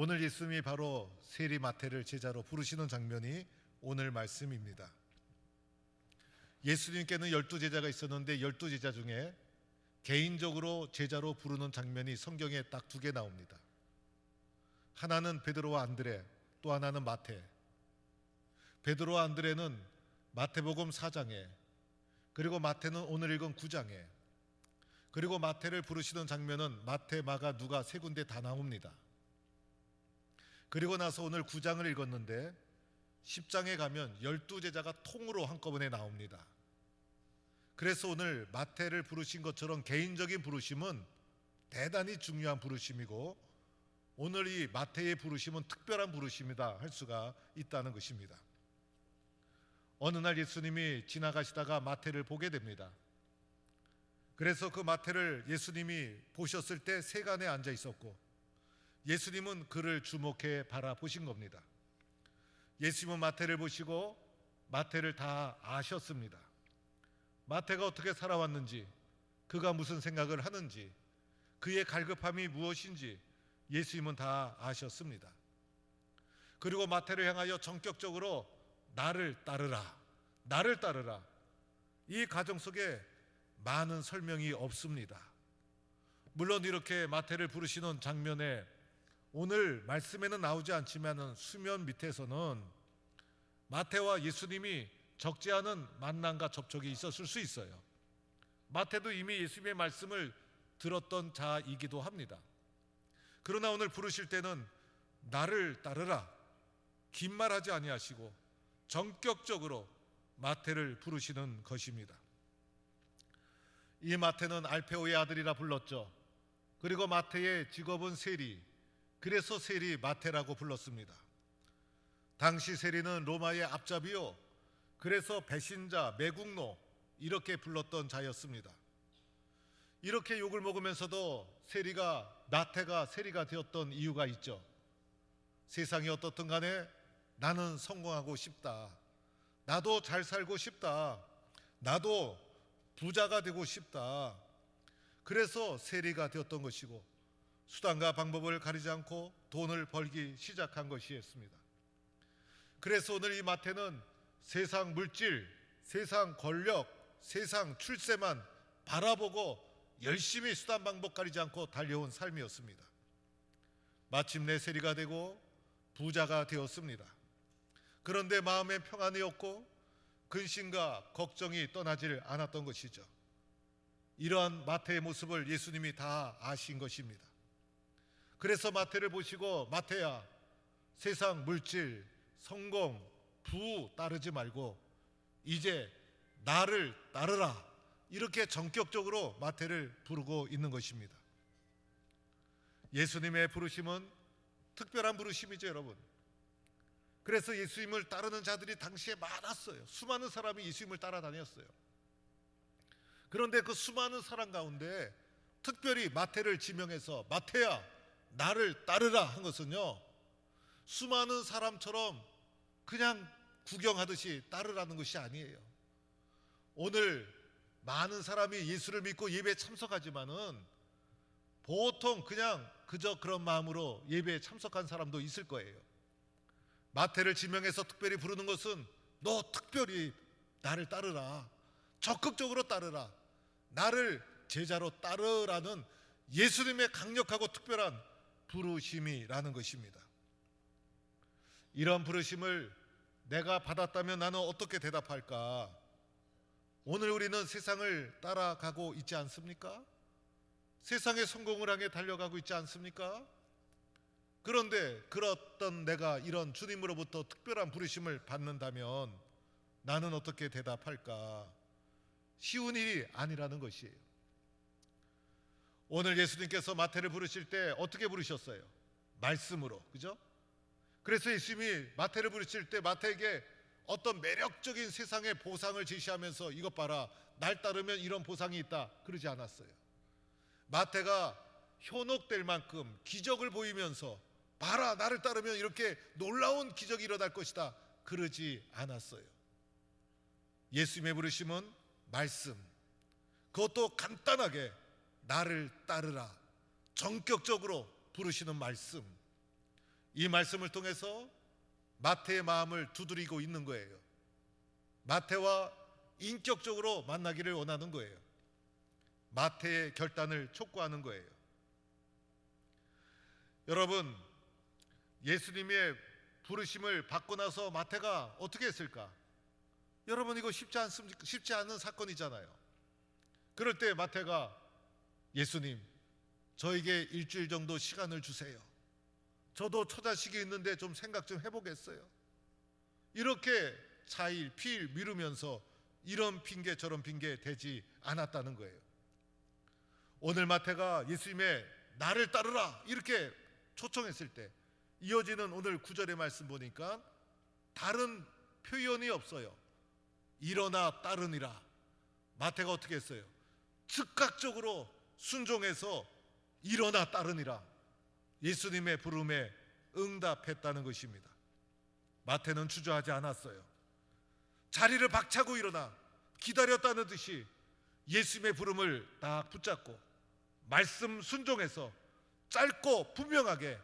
오늘 예수님이 바로 세리 마태를 제자로 부르시는 장면이 오늘 말씀입니다. 예수님께는 12제자가 있었는데 12제자 중에 개인적으로 제자로 부르는 장면이 성경에 딱 2개 나옵니다. 하나는 베드로와 안드레, 또 하나는 마태. 베드로와 안드레는 마태복음 4장에, 그리고 마태는 오늘 읽은 9장에, 그리고 마태를 부르시는 장면은 마태, 마가, 누가 3군데 다 나옵니다. 그리고 나서 오늘 9장을 읽었는데 10장에 가면 12제자가 통으로 한꺼번에 나옵니다. 그래서 오늘 마태를 부르신 것처럼 개인적인 부르심은 대단히 중요한 부르심이고, 오늘 이 마태의 부르심은 특별한 부르심이다 할 수가 있다는 것입니다. 어느 날 예수님이 지나가시다가 마태를 보게 됩니다. 그래서 그 마태를 예수님이 보셨을 때 세간에 앉아 있었고, 예수님은 그를 주목해 바라보신 겁니다. 예수님은 마태를 보시고 마태를 다 아셨습니다. 마태가 어떻게 살아왔는지, 그가 무슨 생각을 하는지, 그의 갈급함이 무엇인지 예수님은 다 아셨습니다. 그리고 마태를 향하여 전격적으로 나를 따르라, 나를 따르라. 이 가정 속에 많은 설명이 없습니다. 물론 이렇게 마태를 부르시는 장면에 오늘 말씀에는 나오지 않지만 수면 밑에서는 마태와 예수님이 적지 않은 만남과 접촉이 있었을 수 있어요. 마태도 이미 예수님의 말씀을 들었던 자이기도 합니다. 그러나 오늘 부르실 때는 나를 따르라, 긴 말하지 아니하시고 전격적으로 마태를 부르시는 것입니다. 이 마태는 알페오의 아들이라 불렀죠. 그리고 마태의 직업은 세리, 그래서 세리 마태라고 불렀습니다. 당시 세리는 로마의 앞잡이요, 그래서 배신자, 매국노 이렇게 불렀던 자였습니다. 이렇게 욕을 먹으면서도 마태가 세리가 되었던 이유가 있죠. 세상이 어떻든 간에 나는 성공하고 싶다, 나도 잘 살고 싶다, 나도 부자가 되고 싶다. 그래서 세리가 되었던 것이고, 수단과 방법을 가리지 않고 돈을 벌기 시작한 것이었습니다. 그래서 오늘 이 마태는 세상 물질, 세상 권력, 세상 출세만 바라보고 열심히 수단 방법 가리지 않고 달려온 삶이었습니다. 마침내 세리가 되고 부자가 되었습니다. 그런데 마음에 평안이 없고 근심과 걱정이 떠나질 않았던 것이죠. 이러한 마태의 모습을 예수님이 다 아신 것입니다. 그래서 마태를 보시고, 마태야, 세상 물질, 성공, 부 따르지 말고 이제 나를 따르라, 이렇게 전격적으로 마태를 부르고 있는 것입니다. 예수님의 부르심은 특별한 부르심이죠, 여러분. 그래서 예수님을 따르는 자들이 당시에 많았어요. 수많은 사람이 예수님을 따라다녔어요. 그런데 그 수많은 사람 가운데 특별히 마태를 지명해서 마태야, 나를 따르라 한 것은요, 수많은 사람처럼 그냥 구경하듯이 따르라는 것이 아니에요. 오늘 많은 사람이 예수를 믿고 예배에 참석하지만은 보통 그냥 그저 그런 마음으로 예배에 참석한 사람도 있을 거예요. 마태를 지명해서 특별히 부르는 것은 너 특별히 나를 따르라, 적극적으로 따르라, 나를 제자로 따르라는 예수님의 강력하고 특별한 부르심이라는 것입니다. 이런 부르심을 내가 받았다면 나는 어떻게 대답할까? 오늘 우리는 세상을 따라가고 있지 않습니까? 세상의 성공을 향해 달려가고 있지 않습니까? 그런데 그렇던 내가 이런 주님으로부터 특별한 부르심을 받는다면 나는 어떻게 대답할까? 쉬운 일이 아니라는 것이에요. 오늘 예수님께서 마태를 부르실 때 어떻게 부르셨어요? 말씀으로, 그죠? 그래서 예수님이 마태를 부르실 때 마태에게 어떤 매력적인 세상의 보상을 제시하면서 이것 봐라, 날 따르면 이런 보상이 있다, 그러지 않았어요. 마태가 현혹될 만큼 기적을 보이면서 봐라, 나를 따르면 이렇게 놀라운 기적이 일어날 것이다, 그러지 않았어요. 예수님의 부르심은 말씀, 그것도 간단하게 나를 따르라, 전격적으로 부르시는 말씀. 이 말씀을 통해서 마태의 마음을 두드리고 있는 거예요. 마태와 인격적으로 만나기를 원하는 거예요. 마태의 결단을 촉구하는 거예요. 여러분, 예수님의 부르심을 받고 나서 마태가 어떻게 했을까? 여러분, 이거 쉽지 않습니까? 쉽지 않은 사건이잖아요. 그럴 때 마태가 예수님, 저에게 일주일 정도 시간을 주세요. 저도 처자식이 있는데 좀 생각 좀 해보겠어요. 이렇게 차일 피일 미루면서 이런 핑계 저런 핑계 대지 않았다는 거예요. 오늘 마태가 예수님의 나를 따르라 이렇게 초청했을 때 이어지는 오늘 9절의 말씀 보니까 다른 표현이 없어요. 일어나 따르니라. 마태가 어떻게 했어요? 즉각적으로 순종해서 일어나 따르니라. 예수님의 부름에 응답했다는 것입니다. 마태는 주저하지 않았어요. 자리를 박차고 일어나 기다렸다는 듯이 예수님의 부름을 딱 붙잡고 말씀 순종해서 짧고 분명하게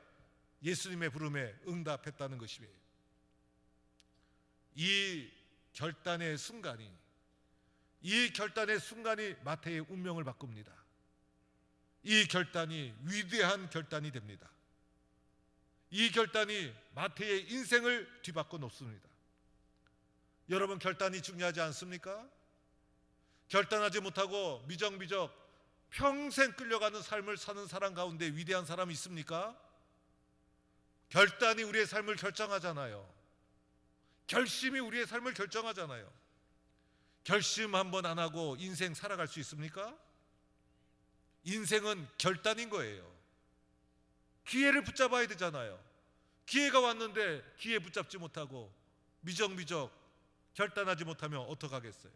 예수님의 부름에 응답했다는 것입니다. 이 결단의 순간이 마태의 운명을 바꿉니다. 이 결단이 위대한 결단이 됩니다. 이 결단이 마태의 인생을 뒤바꿔 놓습니다. 여러분, 결단이 중요하지 않습니까? 결단하지 못하고 미적미적 평생 끌려가는 삶을 사는 사람 가운데 위대한 사람이 있습니까? 결단이 우리의 삶을 결정하잖아요. 결심이 우리의 삶을 결정하잖아요. 결심 한번 안 하고 인생 살아갈 수 있습니까? 인생은 결단인 거예요. 기회를 붙잡아야 되잖아요. 기회가 왔는데 기회 붙잡지 못하고 미적미적 결단하지 못하면 어떡하겠어요?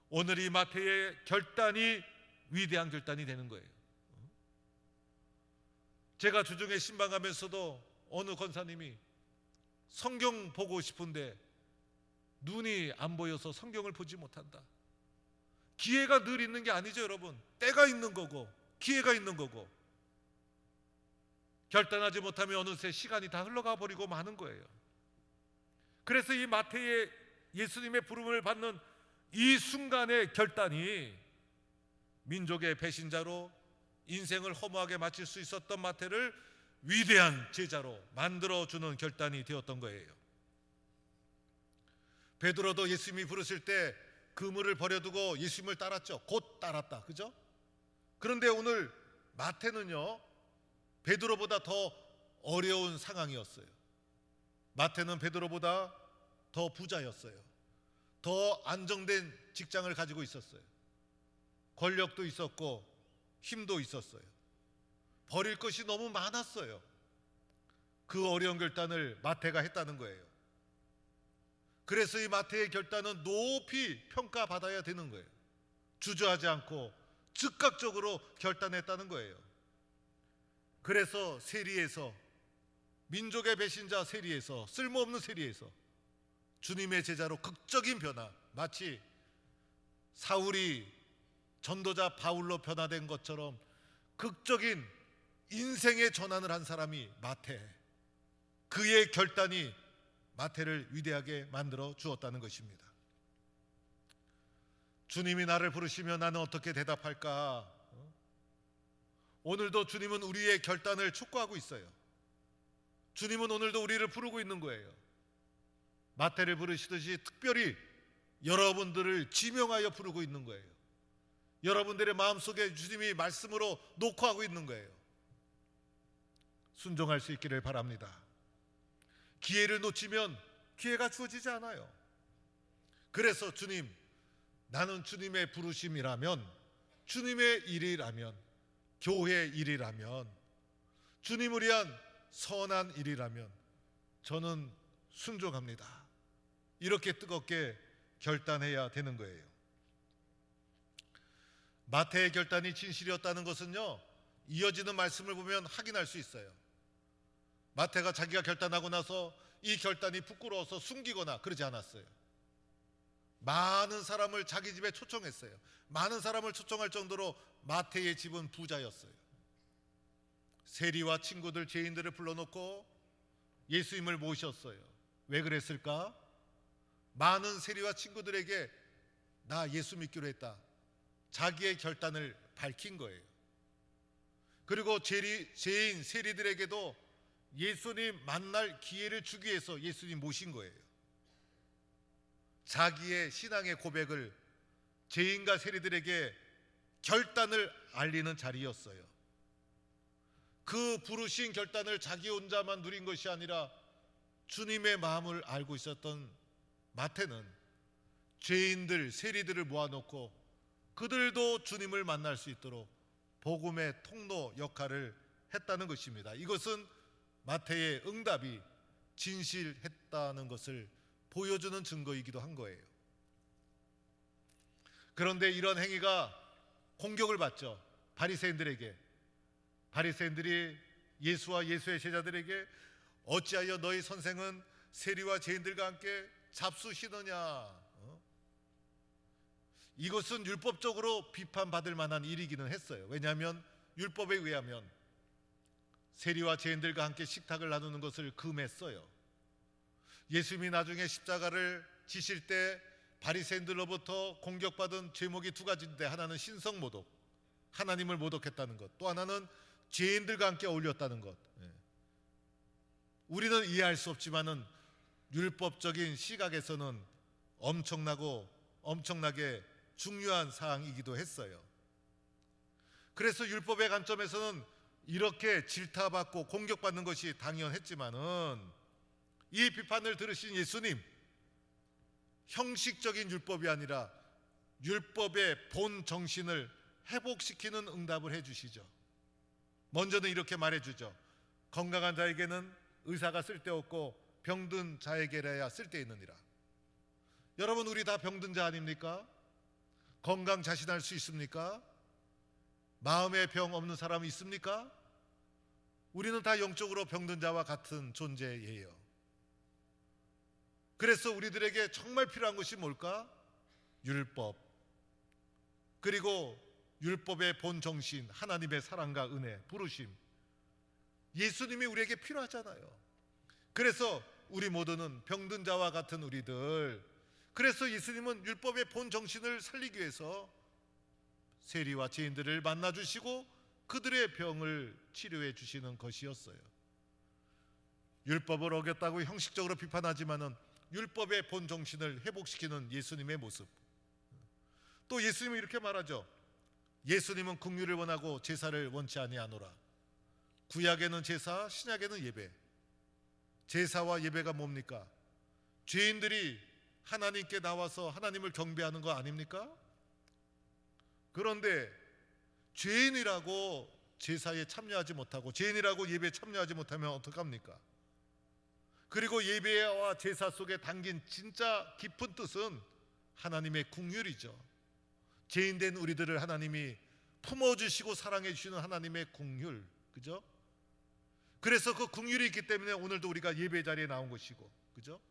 오늘 이 마태의 결단이 위대한 결단이 되는 거예요. 제가 주중에 신방하면서도 어느 권사님이 성경 보고 싶은데 눈이 안 보여서 성경을 보지 못한다. 기회가 늘 있는 게 아니죠, 여러분. 때가 있는 거고 기회가 있는 거고 결단하지 못하면 어느새 시간이 다 흘러가 버리고 마는 거예요. 그래서 이 마태의 예수님의 부름을 받는 이 순간의 결단이 민족의 배신자로 인생을 허무하게 마칠 수 있었던 마태를 위대한 제자로 만들어주는 결단이 되었던 거예요. 베드로도 예수님이 부르실 때 그물을 버려두고 예수님을 따랐죠. 곧 따랐다, 그죠? 그런데 오늘 마태는요, 베드로보다 더 어려운 상황이었어요. 마태는 베드로보다 더 부자였어요. 더 안정된 직장을 가지고 있었어요. 권력도 있었고 힘도 있었어요. 버릴 것이 너무 많았어요. 그 어려운 결단을 마태가 했다는 거예요. 그래서 이 마태의 결단은 높이 평가받아야 되는 거예요. 주저하지 않고 즉각적으로 결단했다는 거예요. 그래서 세리에서, 민족의 배신자 세리에서, 쓸모없는 세리에서 주님의 제자로 극적인 변화, 마치 사울이 전도자 바울로 변화된 것처럼 극적인 인생의 전환을 한 사람이 마태. 그의 결단이 마태를 위대하게 만들어 주었다는 것입니다. 주님이 나를 부르시면 나는 어떻게 대답할까? 오늘도 주님은 우리의 결단을 촉구하고 있어요. 주님은 오늘도 우리를 부르고 있는 거예요. 마태를 부르시듯이 특별히 여러분들을 지명하여 부르고 있는 거예요. 여러분들의 마음속에 주님이 말씀으로 녹화하고 있는 거예요. 순종할 수 있기를 바랍니다. 기회를 놓치면 기회가 주어지지 않아요. 그래서 주님, 나는 주님의 부르심이라면, 주님의 일이라면, 교회의 일이라면, 주님을 위한 선한 일이라면 저는 순종합니다. 이렇게 뜨겁게 결단해야 되는 거예요. 마태의 결단이 진실이었다는 것은요, 이어지는 말씀을 보면 확인할 수 있어요. 마태가 자기가 결단하고 나서 이 결단이 부끄러워서 숨기거나 그러지 않았어요. 많은 사람을 자기 집에 초청했어요. 많은 사람을 초청할 정도로 마태의 집은 부자였어요. 세리와 친구들 죄인들을 불러놓고 예수님을 모셨어요. 왜 그랬을까? 많은 세리와 친구들에게 나 예수 믿기로 했다, 자기의 결단을 밝힌 거예요. 그리고 죄인 세리들에게도 예수님 만날 기회를 주기 위해서 예수님 모신 거예요. 자기의 신앙의 고백을 죄인과 세리들에게 결단을 알리는 자리였어요. 그 부르신 결단을 자기 혼자만 누린 것이 아니라 주님의 마음을 알고 있었던 마태는 죄인들, 세리들을 모아놓고 그들도 주님을 만날 수 있도록 복음의 통로 역할을 했다는 것입니다. 이것은 마태의 응답이 진실했다는 것을 보여주는 증거이기도 한 거예요. 그런데 이런 행위가 공격을 받죠. 바리새인들에게. 바리새인들이 예수와 예수의 제자들에게 어찌하여 너희 선생은 세리와 죄인들과 함께 잡수시느냐. 이것은 율법적으로 비판받을 만한 일이기는 했어요. 왜냐하면 율법에 의하면 세리와 죄인들과 함께 식탁을 나누는 것을 금했어요. 예수님이 나중에 십자가를 지실 때 바리새인들로부터 공격받은 죄목이 두 가지인데, 하나는 신성모독, 하나님을 모독했다는 것, 또 하나는 죄인들과 함께 어울렸다는 것. 우리는 이해할 수 없지만은 율법적인 시각에서는 엄청나게 중요한 사항이기도 했어요. 그래서 율법의 관점에서는 이렇게 질타받고 공격받는 것이 당연했지만은 이 비판을 들으신 예수님, 형식적인 율법이 아니라 율법의 본 정신을 회복시키는 응답을 해주시죠. 먼저는 이렇게 말해주죠. 건강한 자에게는 의사가 쓸데없고 병든 자에게라야 쓸데있느니라. 여러분, 우리 다 병든 자 아닙니까? 건강 자신할 수 있습니까? 마음의 병 없는 사람 있습니까? 우리는 다 영적으로 병든 자와 같은 존재예요. 그래서 우리들에게 정말 필요한 것이 뭘까? 율법, 그리고 율법의 본 정신, 하나님의 사랑과 은혜, 부르심, 예수님이 우리에게 필요하잖아요. 그래서 우리 모두는 병든 자와 같은 우리들, 그래서 예수님은 율법의 본 정신을 살리기 위해서 세리와 죄인들을 만나주시고 그들의 병을 치료해 주시는 것이었어요. 율법을 어겼다고 형식적으로 비판하지만은 율법의 본 정신을 회복시키는 예수님의 모습. 또 예수님은 이렇게 말하죠. 예수님은 긍휼을 원하고 제사를 원치 아니하노라. 구약에는 제사, 신약에는 예배. 제사와 예배가 뭡니까? 죄인들이 하나님께 나와서 하나님을 경배하는 거 아닙니까? 그런데 죄인이라고 제사에 참여하지 못하고 죄인이라고 예배에 참여하지 못하면 어떡합니까? 그리고 예배와 제사 속에 담긴 진짜 깊은 뜻은 하나님의 긍휼이죠. 죄인된 우리들을 하나님이 품어주시고 사랑해 주시는 하나님의 긍휼, 그죠? 그래서 그 긍휼이 있기 때문에 오늘도 우리가 예배 자리에 나온 것이고, 그죠?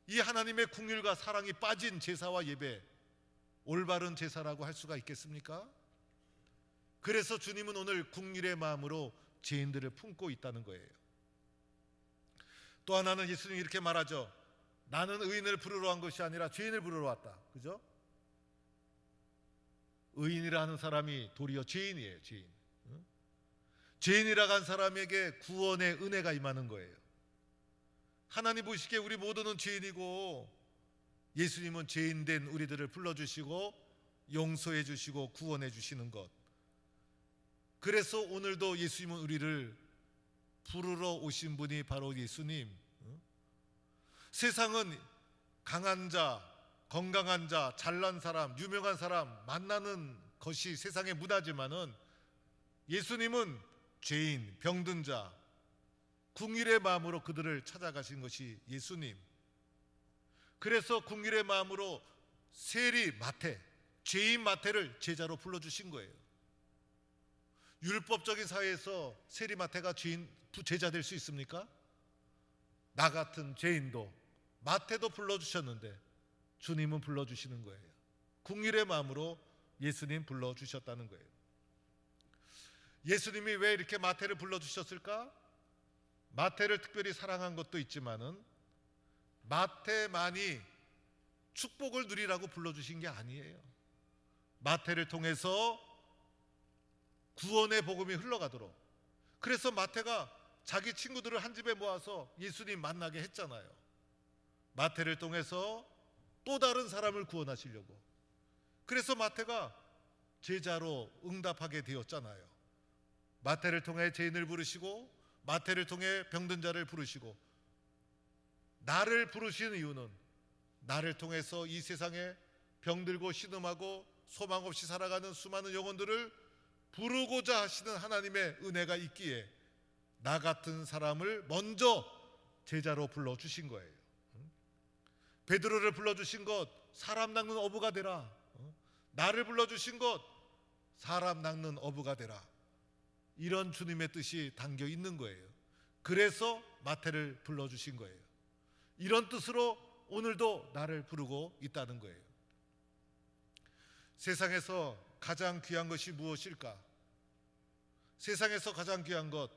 이 하나님의 긍휼과 사랑이 빠진 제사와 예배, 올바른 제사라고 할 수가 있겠습니까? 그래서 주님은 오늘 긍휼의 마음으로 죄인들을 품고 있다는 거예요. 또 하나는 예수님이 이렇게 말하죠. 나는 의인을 부르러 온 것이 아니라 죄인을 부르러 왔다. 그죠? 의인이라 하는 사람이 도리어 죄인이에요. 죄인. 죄인이라고 한 사람에게 구원의 은혜가 임하는 거예요. 하나님 보시기에 우리 모두는 죄인이고 예수님은 죄인된 우리들을 불러주시고 용서해 주시고 구원해 주시는 것. 그래서 오늘도 예수님은 우리를 부르러 오신 분이 바로 예수님. 세상은 강한 자, 건강한 자, 잘난 사람, 유명한 사람 만나는 것이 세상의 문화지만은 예수님은 죄인, 병든 자, 긍휼의 마음으로 그들을 찾아가신 것이 예수님. 그래서 긍휼의 마음으로 세리 마태, 죄인 마태를 제자로 불러주신 거예요. 율법적인 사회에서 세리 마태가 제자 될 수 있습니까? 나 같은 죄인도 마태도 불러주셨는데 주님은 불러주시는 거예요. 긍휼의 마음으로 예수님 불러주셨다는 거예요. 예수님이 왜 이렇게 마태를 불러주셨을까? 마태를 특별히 사랑한 것도 있지만은 마태만이 축복을 누리라고 불러주신 게 아니에요. 마태를 통해서 구원의 복음이 흘러가도록, 그래서 마태가 자기 친구들을 한 집에 모아서 예수님 만나게 했잖아요. 마태를 통해서 또 다른 사람을 구원하시려고. 그래서 마태가 제자로 응답하게 되었잖아요. 마태를 통해 죄인을 부르시고 마태를 통해 병든 자를 부르시고, 나를 부르신 이유는 나를 통해서 이 세상에 병들고 신음하고 소망 없이 살아가는 수많은 영혼들을 부르고자 하시는 하나님의 은혜가 있기에 나 같은 사람을 먼저 제자로 불러주신 거예요. 베드로를 불러주신 것, 사람 낚는 어부가 되라. 나를 불러주신 것, 사람 낚는 어부가 되라. 이런 주님의 뜻이 담겨 있는 거예요. 그래서 마태를 불러주신 거예요. 이런 뜻으로 오늘도 나를 부르고 있다는 거예요. 세상에서 가장 귀한 것이 무엇일까? 세상에서 가장 귀한 것,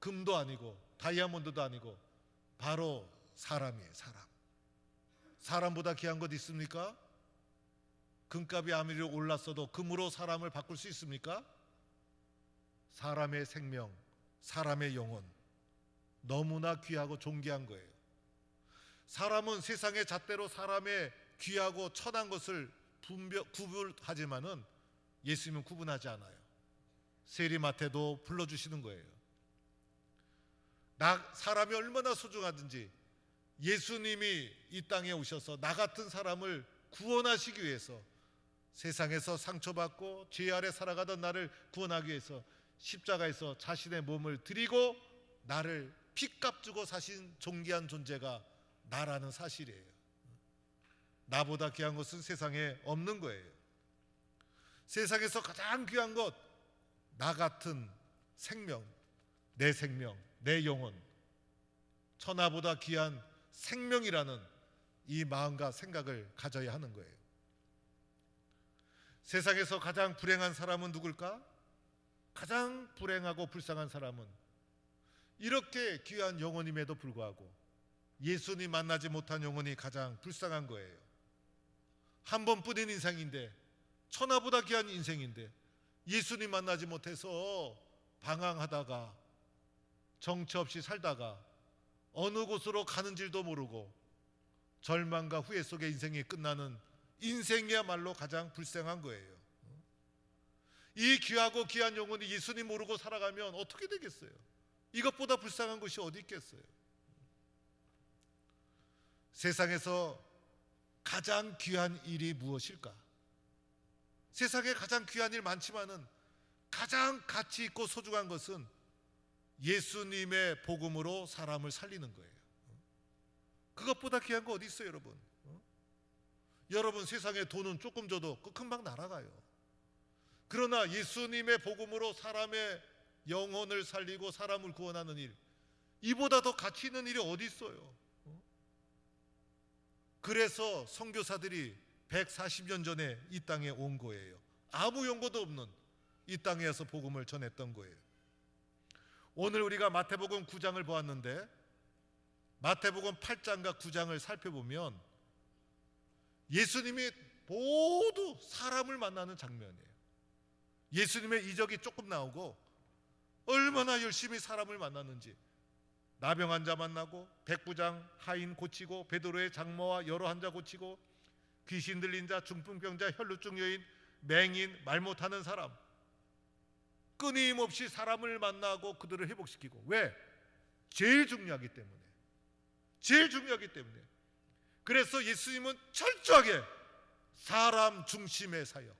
금도 아니고 다이아몬드도 아니고 바로 사람이에요. 사람보다 귀한 것 있습니까? 금값이 아무리 올랐어도 금으로 사람을 바꿀 수 있습니까? 사람의 생명, 사람의 영혼, 너무나 귀하고 존귀한 거예요. 사람은 세상의 잣대로 사람의 귀하고 천한 것을 구분하지만은 예수님은 구분하지 않아요. 세리마태도 불러주시는 거예요. 사람이 얼마나 소중하든지 예수님이 이 땅에 오셔서 나 같은 사람을 구원하시기 위해서, 세상에서 상처받고 죄 아래 살아가던 나를 구원하기 위해서 십자가에서 자신의 몸을 드리고 나를 피값 주고 사신 존귀한 존재가 나라는 사실이에요. 나보다 귀한 것은 세상에 없는 거예요. 세상에서 가장 귀한 것, 나 같은 생명, 내 영혼, 천하보다 귀한 생명이라는 이 마음과 생각을 가져야 하는 거예요. 세상에서 가장 불행한 사람은 누굴까? 가장 불행하고 불쌍한 사람은 이렇게 귀한 영혼임에도 불구하고 예수님 만나지 못한 영혼이 가장 불쌍한 거예요. 한 번뿐인 인생인데, 천하보다 귀한 인생인데 예수님 만나지 못해서 방황하다가 정처 없이 살다가 어느 곳으로 가는 줄도 모르고 절망과 후회 속에 인생이 끝나는 인생이야말로 가장 불쌍한 거예요. 이 귀하고 귀한 영혼이 예수님 모르고 살아가면 어떻게 되겠어요? 이것보다 불쌍한 것이 어디 있겠어요? 세상에서 가장 귀한 일이 무엇일까? 세상에 가장 귀한 일 많지만은 가장 가치 있고 소중한 것은 예수님의 복음으로 사람을 살리는 거예요. 그것보다 귀한 거 어디 있어요, 여러분? 여러분, 세상에 돈은 조금 줘도 금방 날아가요. 그러나 예수님의 복음으로 사람의 영혼을 살리고 사람을 구원하는 일, 이보다 더 가치 있는 일이 어디 있어요? 그래서 선교사들이 140년 전에 이 땅에 온 거예요. 아무 연고도 없는 이 땅에서 복음을 전했던 거예요. 오늘 우리가 마태복음 9장을 보았는데 마태복음 8장과 9장을 살펴보면 예수님이 모두 사람을 만나는 장면이에요. 예수님의 이적이 조금 나오고 얼마나 열심히 사람을 만났는지, 나병 환자 만나고 백부장 하인 고치고 베드로의 장모와 여러 환자 고치고 귀신 들린 자, 중풍병자, 혈루증 여인, 맹인, 말 못하는 사람, 끊임없이 사람을 만나고 그들을 회복시키고. 왜? 제일 중요하기 때문에. 그래서 예수님은 철저하게 사람 중심의 사역,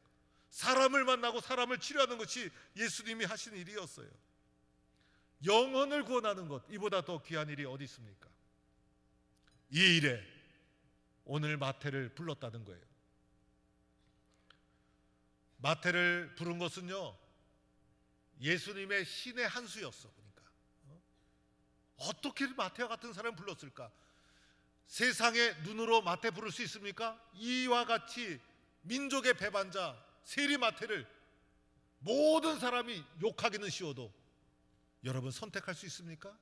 사람을 만나고 사람을 치료하는 것이 예수님이 하신 일이었어요. 영혼을 구원하는 것, 이보다 더 귀한 일이 어디 있습니까? 이 일에 오늘 마태를 불렀다는 거예요. 마태를 부른 것은요, 예수님의 신의 한 수였어. 보니까 어떻게 마태와 같은 사람을 불렀을까? 세상의 눈으로 마태 부를 수 있습니까? 이와 같이 민족의 배반자 세리 마태를 모든 사람이 욕하기는 쉬워도 여러분 선택할 수 있습니까?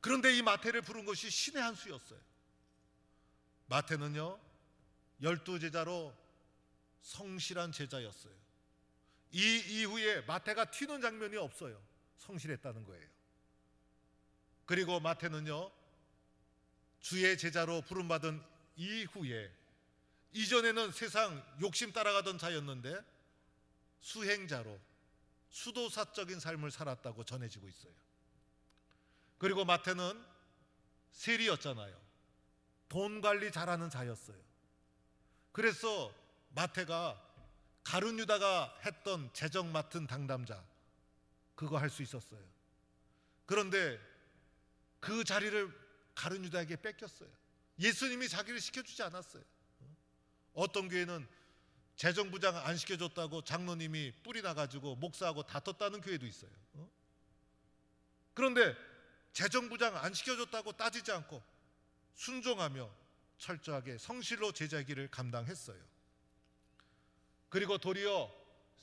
그런데 이 마태를 부른 것이 신의 한 수였어요. 마태는요 12제자로 성실한 제자였어요. 이 이후에 마태가 튀는 장면이 없어요. 성실했다는 거예요. 그리고 마태는요 주의 제자로 부름받은 이후에, 이전에는 세상 욕심 따라가던 자였는데 수행자로 수도사적인 삶을 살았다고 전해지고 있어요. 그리고 마태는 세리였잖아요. 돈 관리 잘하는 자였어요. 그래서 마태가 가룟 유다가 했던 재정 맡은 당담자, 그거 할 수 있었어요. 그런데 그 자리를 가룟 유다에게 뺏겼어요. 예수님이 자기를 시켜주지 않았어요. 어떤 교회는 재정부장 안 시켜줬다고 장로님이 뿔이 나가지고 목사하고 다퉜다는 교회도 있어요. 그런데 재정부장 안 시켜줬다고 따지지 않고 순종하며 철저하게 성실로 제자의 길을 감당했어요. 그리고 도리어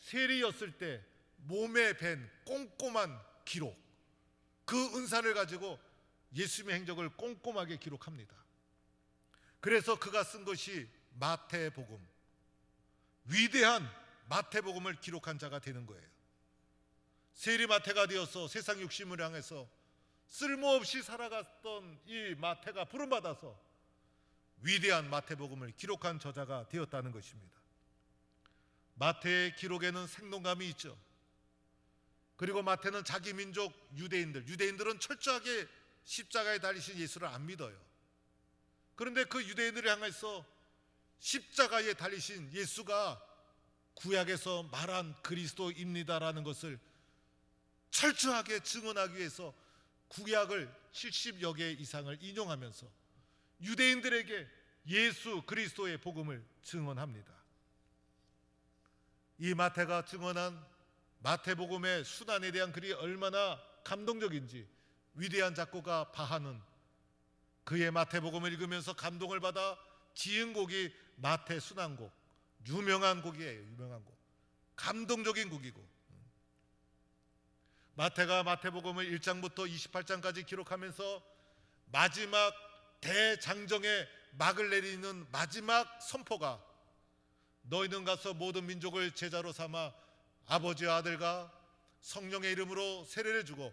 세리였을 때 몸에 밴 꼼꼼한 기록, 그 은사를 가지고 예수님의 행적을 꼼꼼하게 기록합니다. 그래서 그가 쓴 것이 마태복음, 위대한 마태복음을 기록한 자가 되는 거예요. 세리 마태가 되어서 세상 욕심을 향해서 쓸모없이 살아갔던 이 마태가 부름받아서 위대한 마태복음을 기록한 저자가 되었다는 것입니다. 마태의 기록에는 생동감이 있죠. 그리고 마태는 자기 민족 유대인들은 철저하게 십자가에 달리신 예수를 안 믿어요. 그런데 그 유대인들을 향해서 십자가에 달리신 예수가 구약에서 말한 그리스도입니다라는 것을 철저하게 증언하기 위해서 구약을 70여 개 이상을 인용하면서 유대인들에게 예수 그리스도의 복음을 증언합니다. 이 마태가 증언한 마태복음의 순환에 대한 글이 얼마나 감동적인지 위대한 작곡가 바하는 그의 마태복음을 읽으면서 감동을 받아 지은 곡이 마태 순환곡, 유명한 곡이에요. 유명한 곡, 감동적인 곡이고, 마태가 마태복음을 1장부터 28장까지 기록하면서 마지막 대장정의 막을 내리는 마지막 선포가 너희는 가서 모든 민족을 제자로 삼아 아버지와 아들과 성령의 이름으로 세례를 주고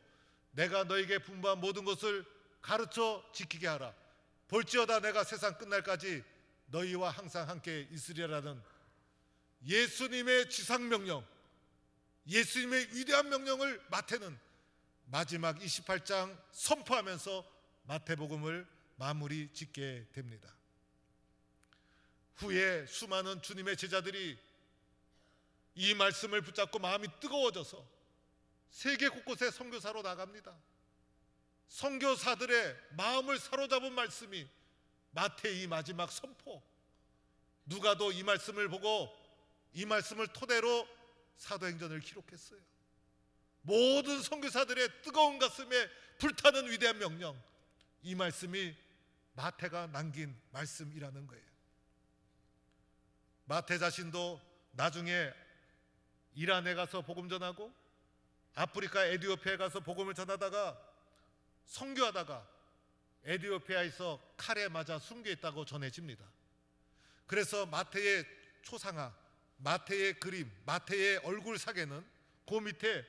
내가 너에게 분부한 모든 것을 가르쳐 지키게 하라. 볼지어다 내가 세상 끝날까지 너희와 항상 함께 있으리라는 예수님의 지상명령, 예수님의 위대한 명령을 마태는 마지막 28장 선포하면서 마태복음을 마무리 짓게 됩니다. 후에 수많은 주님의 제자들이 이 말씀을 붙잡고 마음이 뜨거워져서 세계 곳곳에 선교사로 나갑니다. 선교사들의 마음을 사로잡은 말씀이 마태의 이 마지막 선포. 누가도 이 말씀을 보고 이 말씀을 토대로 사도행전을 기록했어요. 모든 선교사들의 뜨거운 가슴에 불타는 위대한 명령, 이 말씀이 마태가 남긴 말씀이라는 거예요. 마태 자신도 나중에 이란에 가서 복음 전하고 아프리카 에티오피아에 가서 복음을 전하다가 선교하다가 에티오피아에서 칼에 맞아 순교했다고 전해집니다. 그래서 마태의 초상화, 마태의 그림, 마태의 얼굴 사계는 그 밑에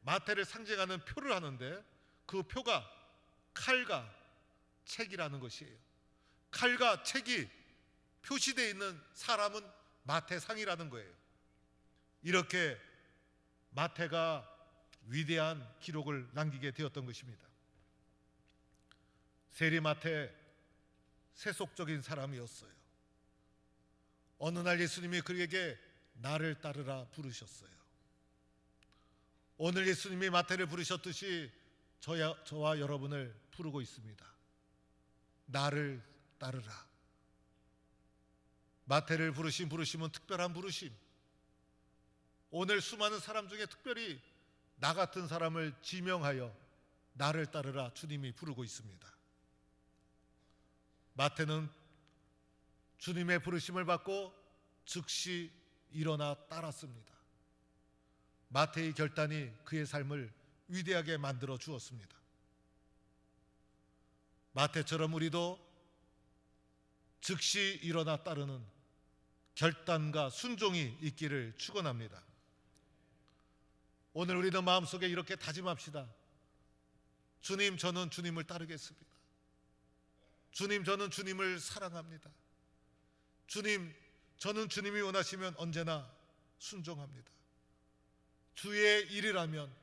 마태를 상징하는 표를 하는데 그 표가 칼과 책이라는 것이에요. 칼과 책이 표시되어 있는 사람은 마태상이라는 거예요. 이렇게 마태가 위대한 기록을 남기게 되었던 것입니다. 세리 마태 세속적인 사람이었어요. 어느 날 예수님이 그에게 나를 따르라 부르셨어요. 오늘 예수님이 마태를 부르셨듯이 저와 여러분을 부르고 있습니다. 나를 따르라. 마태를 부르신 부르심은 특별한 부르심. 오늘 수많은 사람 중에 특별히 나 같은 사람을 지명하여 나를 따르라 주님이 부르고 있습니다. 마태는 주님의 부르심을 받고 즉시 일어나 따랐습니다. 마태의 결단이 그의 삶을 위대하게 만들어 주었습니다. 마태처럼 우리도 즉시 일어나 따르는 결단과 순종이 있기를 축원합니다. 오늘 우리는 마음속에 이렇게 다짐합시다. 주님, 저는 주님을 따르겠습니다. 주님, 저는 주님을 사랑합니다. 주님, 저는 주님이 원하시면 언제나 순종합니다. 주의 일이라면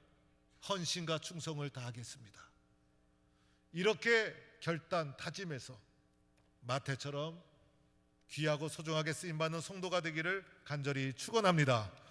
헌신과 충성을 다하겠습니다. 이렇게 결단, 다짐해서 마태처럼 귀하고 소중하게 쓰임받는 성도가 되기를 간절히 축원합니다.